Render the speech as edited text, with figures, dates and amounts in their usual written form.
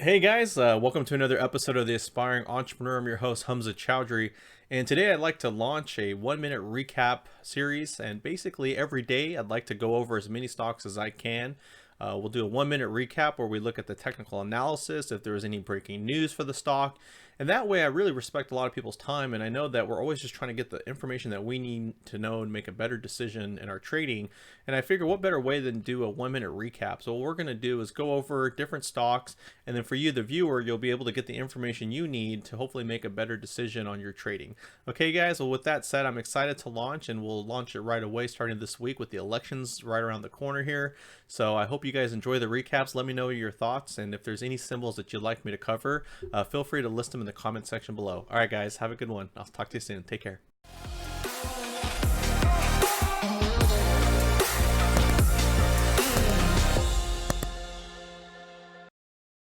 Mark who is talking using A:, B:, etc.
A: Hey guys, welcome to another episode of The Aspiring Entrepreneur. I'm your host, Hamza Chowdhury, and today I'd like to launch a 1 minute recap series. And basically, every day I'd like to go over as many stocks as I can. We'll do a 1 minute recap where we look at the technical analysis, if there's any breaking news for the stock. And that way, I really respect a lot of people's time. And I know that we're always just trying to get the information that we need to know and make a better decision in our trading. And I figure what better way than do a 1 minute recap. So what we're going to do is go over different stocks. And then for you, the viewer, you'll be able to get the information you need to hopefully make a better decision on your trading. Okay, guys. Well, with that said, I'm excited to launch, and we'll launch it right away starting this week with the elections right around the corner here. So I hope you guys enjoy the recaps. Let me know your thoughts, and if there's any symbols that you'd like me to cover, feel free to list them in the comment section below. All right, guys, have a good one. I'll talk to you soon. Take care.